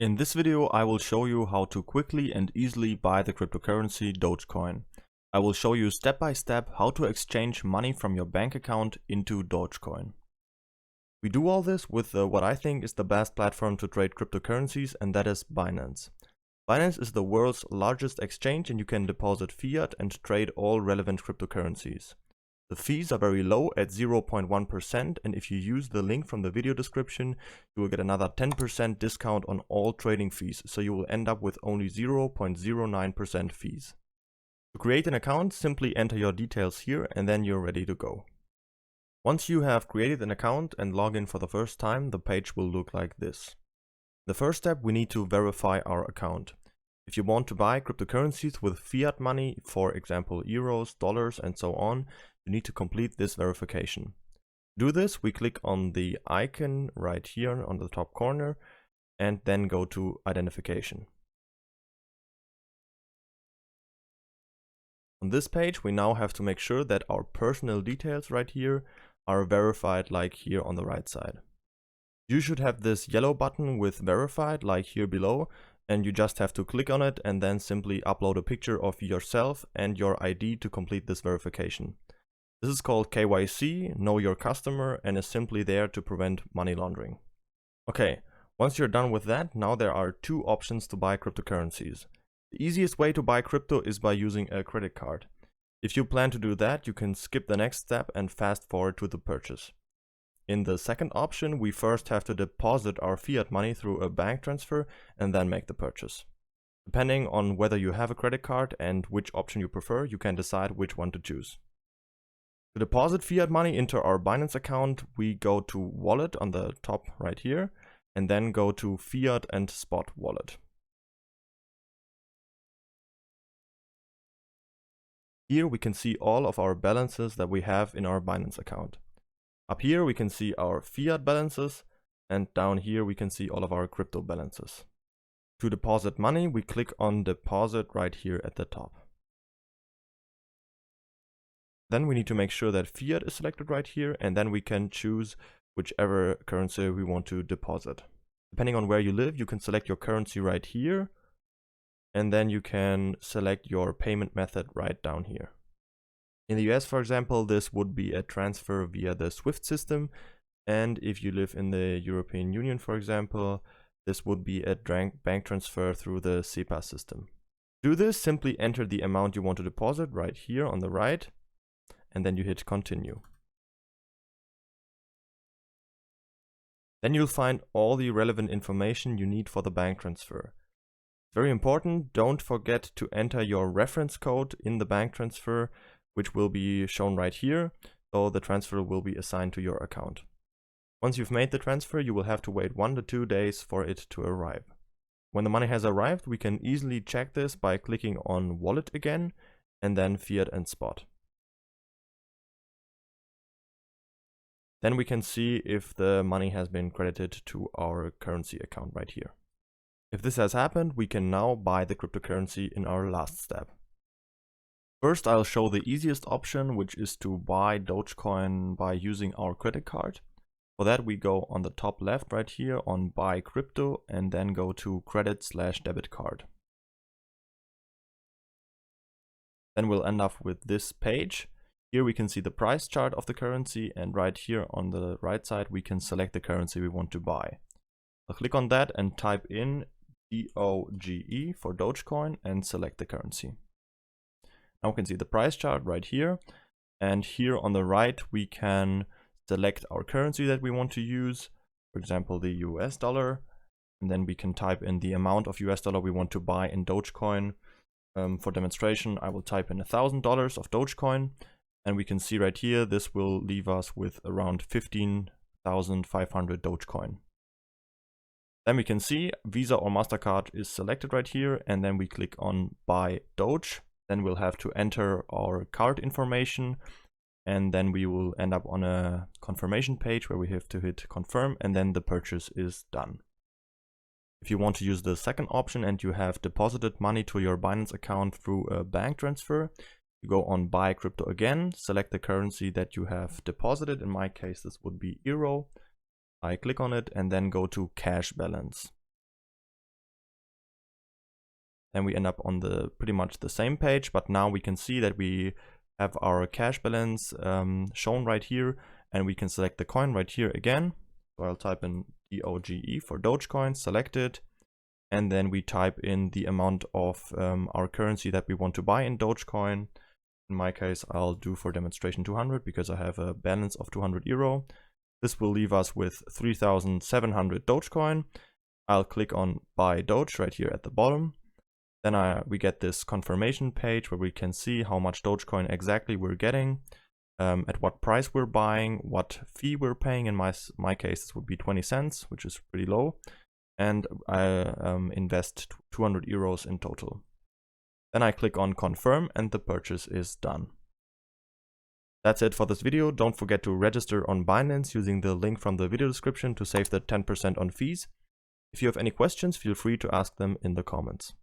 In this video, I will show you how to quickly and easily buy the cryptocurrency Dogecoin. I will show you step by step how to exchange money from your bank account into Dogecoin. We do all this with what I think is the best platform to trade cryptocurrencies, and that is Binance. Binance is the world's largest exchange, and you can deposit fiat and trade all relevant cryptocurrencies. The fees are very low at 0.1%, and if you use the link from the video description, you will get another 10% discount on all trading fees, so you will end up with only 0.09% fees. To create an account, simply enter your details here and then you're ready to go. Once you have created an account and log in for the first time, the page will look like this. The first step, we need to verify our account. If you want to buy cryptocurrencies with fiat money, for example euros, dollars and so on, you need to complete this verification. To do this, we click on the icon right here on the top corner and then go to identification. On this page, we now have to make sure that our personal details right here are verified like here on the right side. You should have this yellow button with verified like here below, and you just have to click on it and then simply upload a picture of yourself and your ID to complete this verification. This is called KYC, Know Your Customer, and is simply there to prevent money laundering. Okay, once you're done with that, now there are two options to buy cryptocurrencies. The easiest way to buy crypto is by using a credit card. If you plan to do that, you can skip the next step and fast forward to the purchase. In the second option, we first have to deposit our fiat money through a bank transfer and then make the purchase. Depending on whether you have a credit card and which option you prefer, you can decide which one to choose. To deposit fiat money into our Binance account, we go to Wallet on the top right here and then go to Fiat and Spot Wallet. Here we can see all of our balances that we have in our Binance account. Up here we can see our fiat balances, and down here we can see all of our crypto balances. To deposit money, we click on Deposit right here at the top. Then we need to make sure that fiat is selected right here, and then we can choose whichever currency we want to deposit. Depending on where you live, you can select your currency right here, and then you can select your payment method right down here. In the US, for example, this would be a transfer via the SWIFT system, and if you live in the European Union, for example, this would be a bank transfer through the SEPA system. To do this, simply enter the amount you want to deposit right here on the right, and then you hit continue. Then you'll find all the relevant information you need for the bank transfer. Very important, don't forget to enter your reference code in the bank transfer, which will be shown right here, so the transfer will be assigned to your account. Once you've made the transfer, you will have to wait 1 to 2 days for it to arrive. When the money has arrived, we can easily check this by clicking on Wallet again, and then Fiat and Spot. Then we can see if the money has been credited to our currency account right here. If this has happened, we can now buy the cryptocurrency in our last step. First, I'll show the easiest option, which is to buy Dogecoin by using our credit card. For that, we go on the top left right here on Buy Crypto and then go to Credit/Debit Card. Then we'll end up with this page. Here we can see the price chart of the currency, and right here on the right side we can select the currency we want to buy. I'll click on that and type in DOGE for Dogecoin and select the currency. Now we can see the price chart right here, and here on the right we can select our currency that we want to use, for example the US dollar, and then we can type in the amount of US dollar we want to buy in Dogecoin. For demonstration, I will type in $1,000 of Dogecoin, and we can see right here this will leave us with around 15,500 Dogecoin. Then we can see Visa or MasterCard is selected right here, and then we click on Buy Doge. Then we'll have to enter our card information, and then we will end up on a confirmation page where we have to hit confirm, and then the purchase is done. If you want to use the second option and you have deposited money to your Binance account through a bank transfer, you go on Buy Crypto again, select the currency that you have deposited. In my case, this would be Euro. I click on it and then go to Cash Balance. then we end up on the pretty much the same page, but now we can see that we have our cash balance shown right here, and we can select the coin right here again. So I'll type in DOGE for Dogecoin, select it, and then we type in the amount of our currency that we want to buy in Dogecoin. In my case, I'll do for demonstration 200 because I have a balance of 200 euro. This will leave us with 3,700 Dogecoin. I'll click on buy Doge right here at the bottom. Then we get this confirmation page where we can see how much Dogecoin exactly we're getting, at what price we're buying, what fee we're paying. In my case, this would be 20 cents, which is pretty low. And I invest 200 euros in total. Then I click on confirm and the purchase is done. That's it for this video. Don't forget to register on Binance using the link from the video description to save the 10% on fees. If you have any questions, feel free to ask them in the comments.